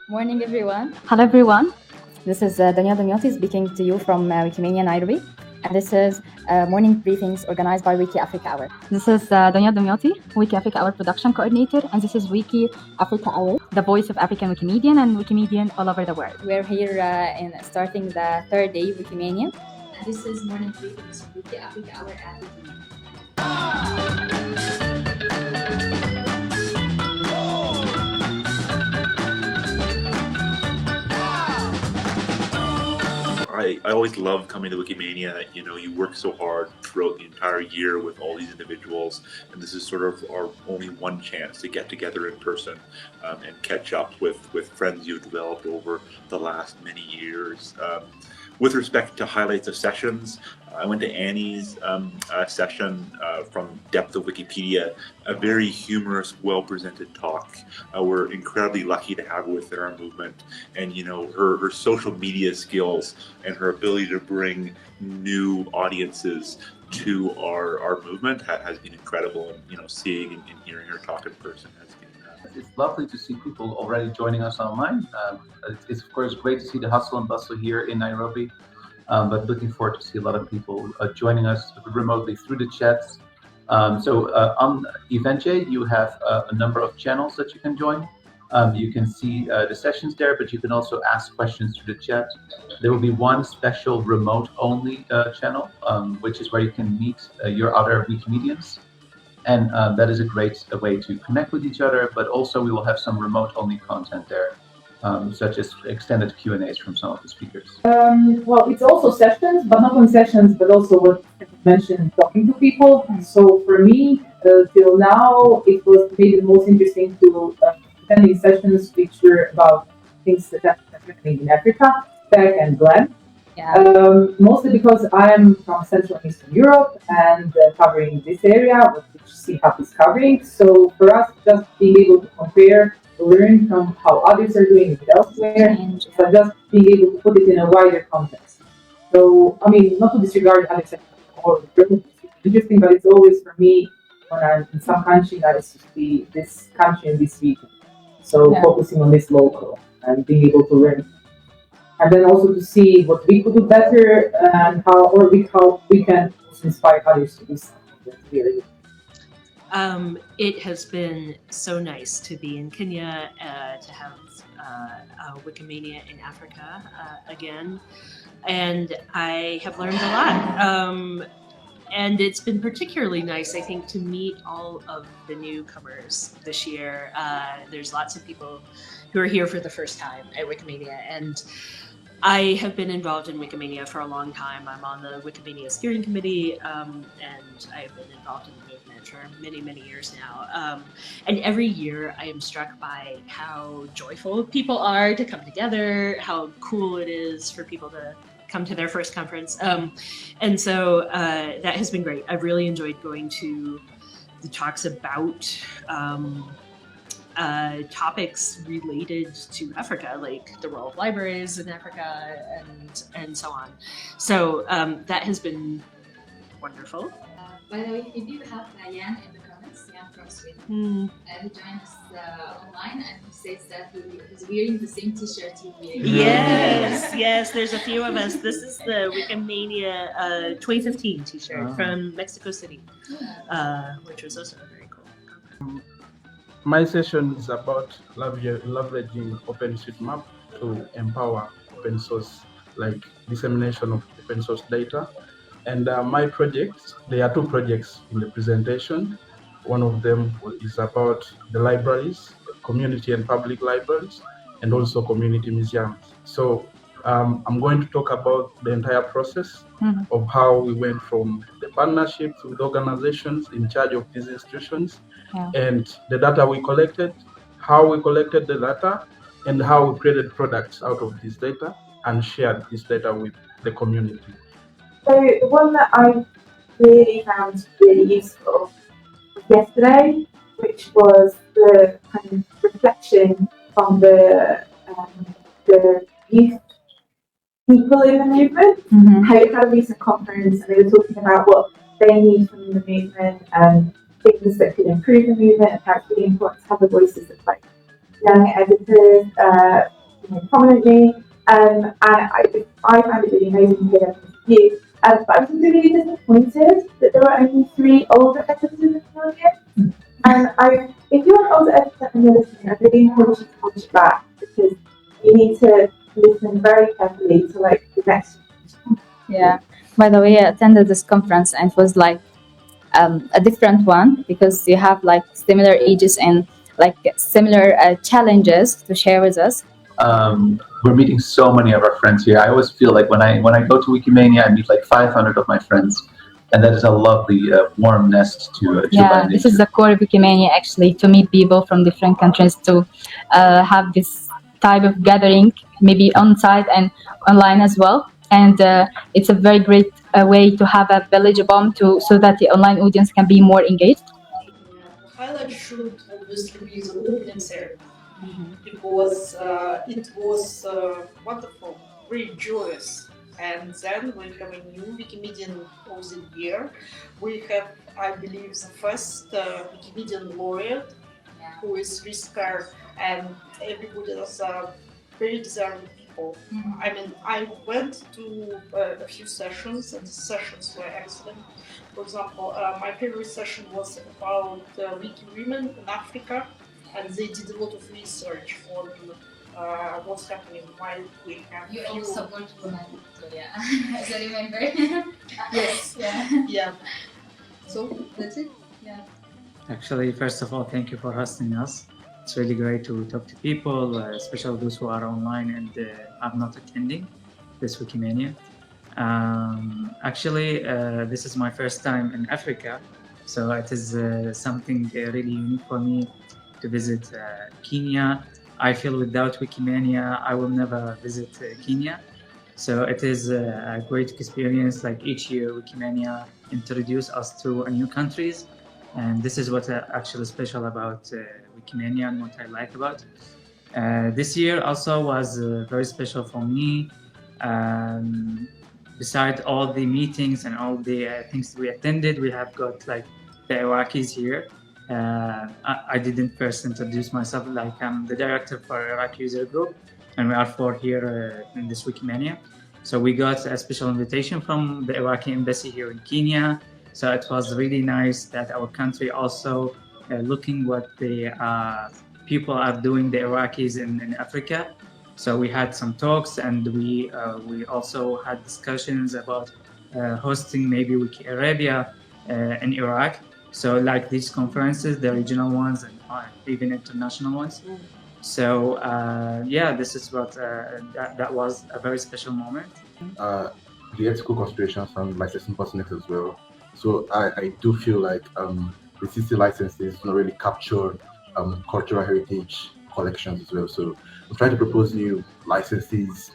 Morning, everyone. Hello, everyone. This is Danielle Dumyoti speaking to you from Wikimania, Nairobi. And this is Morning Briefings organized by Wiki Africa Hour. This is Danielle Dumyoti, Wiki Africa Hour production coordinator, and this is Wiki Africa Hour, the voice of African Wikimedian and Wikimedian all over the world. We're here in starting the third day of Wikimania. And this is Morning Briefings, Wiki Africa Hour at Wikimedia. I always love coming to Wikimania. You know, you work so hard throughout the entire year with all these individuals, and this is sort of our only one chance to get together in person and catch up with friends you've developed over the last many years. With respect to highlights of sessions, I went to Annie's session from Depth of Wikipedia, a very humorous, well-presented talk. We're incredibly lucky to have her within our movement, and you know, her social media skills and her ability to bring new audiences to our movement has been incredible. And you know, seeing and hearing her talk in person has been. It's lovely to see people already joining us online. It's of course great to see the hustle and bustle here in Nairobi, but looking forward to see a lot of people joining us remotely through the chats. So on EventJ, you have a number of channels that you can join. You can see the sessions there, but you can also ask questions through the chat. There will be one special remote-only channel, which is where you can meet your other Wikimedians. And that is a great way to connect with each other, but also we will have some remote-only content there, such as extended Q&As from some of the speakers. Well, it's also sessions, but not only sessions, but also what I mentioned, talking to people. So for me, till now, it was maybe the most interesting to attending sessions which were about things that are happening in Africa, tech and Glenn. Yeah. Mostly because I'm from Central and Eastern Europe and covering this area, which CHAP is covering. So for us, just being able to compare, learn from how others are doing it elsewhere, but just being able to put it in a wider context. So, I mean, not to disregard other sectors or interesting, but it's always for me when I'm in some country that is to be this country and this region. So focusing on this local and being able to learn. And then also to see what we could do better and how we can also inspire others to do something. It has been so nice to be in Kenya, to have Wikimania in Africa again, and I have learned a lot. And it's been particularly nice, I think, to meet all of the newcomers this year. There's lots of people who are here for the first time at Wikimania, and I have been involved in Wikimania for a long time. I'm on the Wikimedia steering committee, and I've been involved in the movement for many, many years now. And every year I am struck by how joyful people are to come together, how cool it is for people to come to their first conference. And so that has been great. I've really enjoyed going to the talks about topics related to Africa, like the role of libraries in Africa and so on. So that has been wonderful. By the way, we do have Jan in the comments, Jan from Sweden, who joined us online, and he says that he's wearing the same t-shirt he's wearing. Yes, there's a few of us. This is the Wikimania 2015 t-shirt from Mexico City, which was also very cool. My session is about leveraging OpenStreetMap to empower open source, like dissemination of open source data. And my projects, there are two projects in the presentation. One of them is about the libraries, community and public libraries, and also community museums. So I'm going to talk about the entire process of how we went from the partnerships with organizations in charge of these institutions, and the data we collected, how we collected the data, and how we created products out of this data and shared this data with the community. So the one that I really found really useful was yesterday, which was the kind of reflection from the youth people in the movement. How you had a recent conference and they were talking about what they need from the movement and things that could improve the movement and how it's really important to have the voices that play young editors prominently, and I found it really amazing to hear from you. But I was also really disappointed that there were only 3 older editors in the audience. And if you're an older editor and you're listening, I really encourage you to push back, because you need to listen very carefully to like the next. Yeah. By the way, I attended this conference and it was like a different one, because you have like similar ages and like similar challenges to share with us. We're meeting so many of our friends here. I always feel like when I go to Wikimania, I meet like 500 of my friends, and that is a lovely warm nest to Yeah, this is the core of Wikimania, actually, to meet people from different countries, to have this type of gathering, maybe on site and online as well. And it's a very great way to have a village bomb so that the online audience can be more engaged. The highlight should obviously be the opening ceremony, because it was wonderful, very joyous. And then we have a new Wikimedian of the year. We have, I believe, the first Wikimedian laureate, who is Risker, and everybody else are very deserving people. I mean, I went to a few sessions, and the sessions were excellent. For example, my favorite session was about Wiki women in Africa, and they did a lot of research on what's happening, why we have. You all support women, so yeah, as I remember. Yes. Yeah. Yeah. So that's it. Yeah. Actually, first of all, thank you for hosting us. It's really great to talk to people, especially those who are online and are not attending this Wikimania. Actually, this is my first time in Africa, so it is something really unique for me to visit Kenya. I feel without Wikimania, I will never visit Kenya. So it is a great experience. Like each year, Wikimania introduce us to new countries, and this is what actually special about Wikimania and what I like about. This year also was very special for me. Besides all the meetings and all the things we attended, we have got like the Iraqis here. I didn't first introduce myself, like I'm the director for Iraqi user group, and we are 4 here in this Wikimania. So we got a special invitation from the Iraqi embassy here in Kenya. So it was really nice that our country also looking what the people are doing, the Iraqis in Africa. So we had some talks, and we also had discussions about hosting maybe Wiki Arabia in Iraq. So like these conferences, the regional ones and even international ones. So yeah, this is what that was a very special moment. The ethical considerations and licensing bottlenecks as well. So I do feel like the CC licenses not really capture cultural heritage collections as well. So I'm trying to propose new licenses.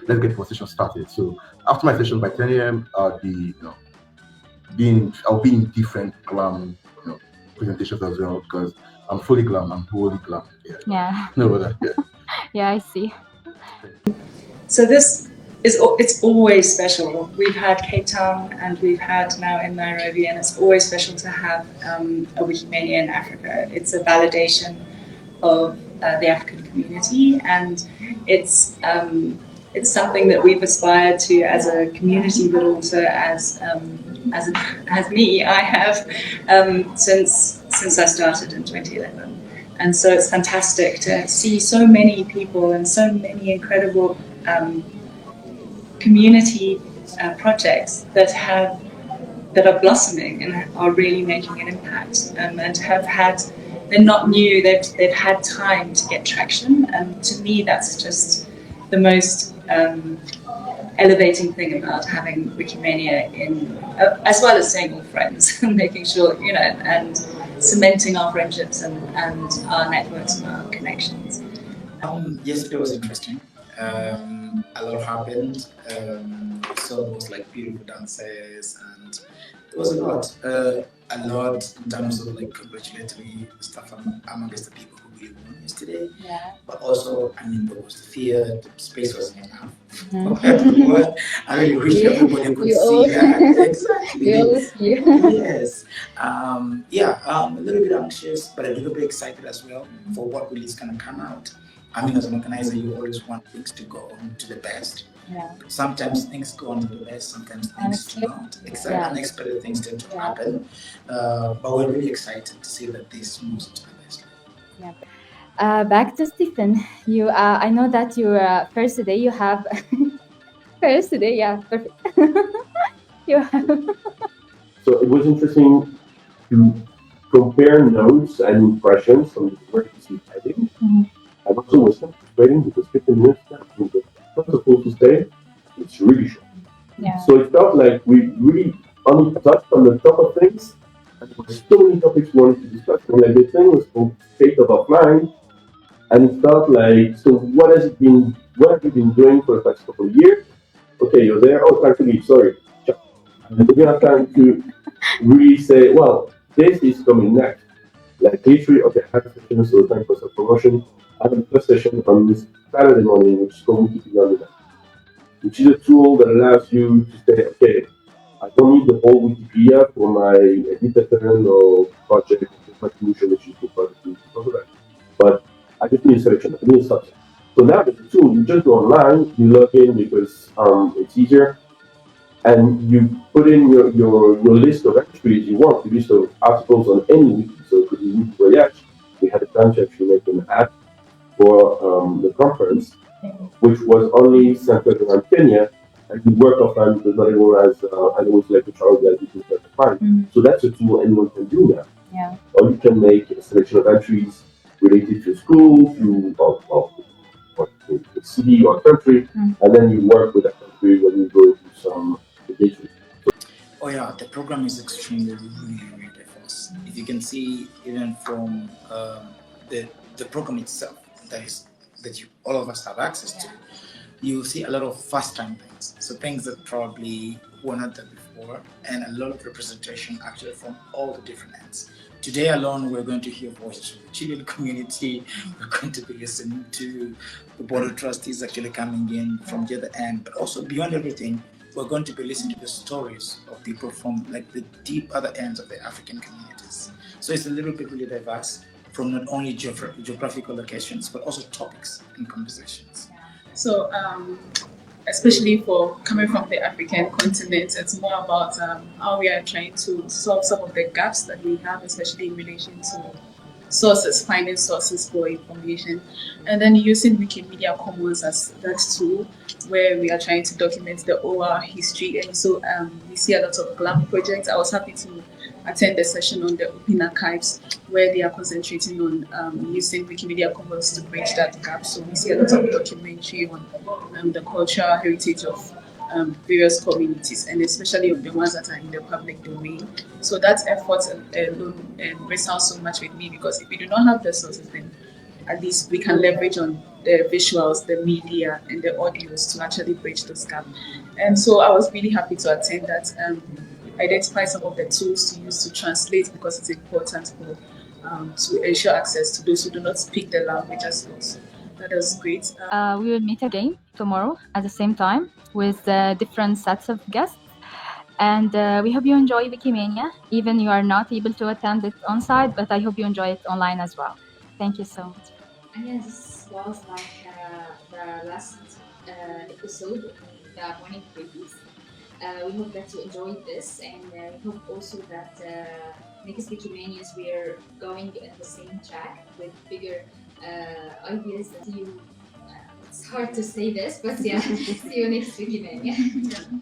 Let's get the conversation started. So after my session by 10 a.m., I'll be in different glam presentations as well, because I'm fully glam. I'm wholly glam. Yeah. No other. Yeah. Yeah, I see. So it's always special. We've had Cape Town and we've had now in Nairobi, and it's always special to have a Wikimania in Africa. It's a validation of the African community, and it's something that we've aspired to as a community, but also as me. I have since I started in 2011, and so it's fantastic to see so many people and so many incredible community projects that are blossoming and are really making an impact, and they're not new, they've had time to get traction, and to me that's just the most elevating thing about having Wikimania in, as well as staying all friends and making sure, and cementing our friendships and our networks and our connections. Yesterday was interesting. A lot happened. So there was like beautiful dances, and there was a lot in terms of like congratulatory stuff amongst the people who really won yesterday. Yeah. But also, there was the fear, the space wasn't enough Well, I really wish everybody could see that. Exactly. We all see you. Yes. A little bit anxious, but a little bit excited as well for what really is going to come out. I mean, as an organizer, you always want things to go to the best. Yeah. Sometimes things go on to the best, sometimes things do not. Exactly. Yeah. Unexpected things tend to happen. But we're really excited to see that this moves to the best. Yeah. Back to Stephane. You, I know that your first day you have first day. Yeah, perfect. You have. So it was interesting to compare notes and impressions from the emergency heading. And also was frustrating because 15 minutes now, was supposed to stay. It's really short. Yeah. So it felt like we really only touched on the top of things, and there were so many topics we wanted to discuss. And like the thing was called State of Offline, and it felt like, so what have you been doing for the past couple of years? Okay, you're there. Oh, time to leave. Sorry. And we didn't have time to really say, well, this is coming next. Like literally, okay, I have a session, so time for some promotion. I have a first session on this Saturday morning, which is called Wikimedia, which is a tool that allows you to say, okay, I don't need the whole Wikipedia for my editor or project, my solution, which is the project, but I just need a selection, I need a subset. So now there's a tool, you just go online, you log in because it's easier, and you put in your list of entries you want, your list of articles on any wiki. So it could be Wiki Voyage. We had a time to actually make an app for the conference, which was only centered around Kenya, and we work offline because not everyone has anyone like a child that you can find. So that's a tool anyone can do now. Yeah. Or you can make a selection of entries related to school, to the city or country, and then you work with that country when you go to some engagement. Oh yeah, the program is extremely really diverse. If you can see, even from the program itself, that all of us have access to, you see a lot of first-time things. So things that probably were not there before, and a lot of representation actually from all the different ends. Today alone, we're going to hear voices from the Chilean community. We're going to be listening to the board of trustees actually coming in from the other end, but also beyond everything, we're going to be listening to the stories of people from like the deep other ends of the African communities. So it's a little bit really diverse from not only geographical locations, but also topics and conversations. So, especially for coming from the African continent, it's more about how we are trying to solve some of the gaps that we have, especially in relation to sources, finding sources for information, and then using Wikimedia Commons as that tool where we are trying to document the oral history. And so we see a lot of GLAM projects. I was happy to attend the session on the Open Archives where they are concentrating on using Wikimedia Commons to bridge that gap. So we see a lot of documentary on the cultural heritage of various communities, and especially on the ones that are in the public domain. So that effort alone resounds so much with me, because if we do not have the sources, then at least we can leverage on the visuals, the media, and the audios to actually bridge those gaps. And so I was really happy to attend that, identify some of the tools to use to translate, because it's important for to ensure access to those who do not speak the language as well. So that was great. We will meet again tomorrow at the same time with different sets of guests. And we hope you enjoy Wikimania, even you are not able to attend it on site, but I hope you enjoy it online as well. Thank you so much. And yeah, this was like the last episode of the Morning Briefings. We hope that you enjoyed this, and we hope also that next Wikimanias we are going in the same track with bigger ideas. See you. It's hard to say this, but yeah, see you next Wikimania.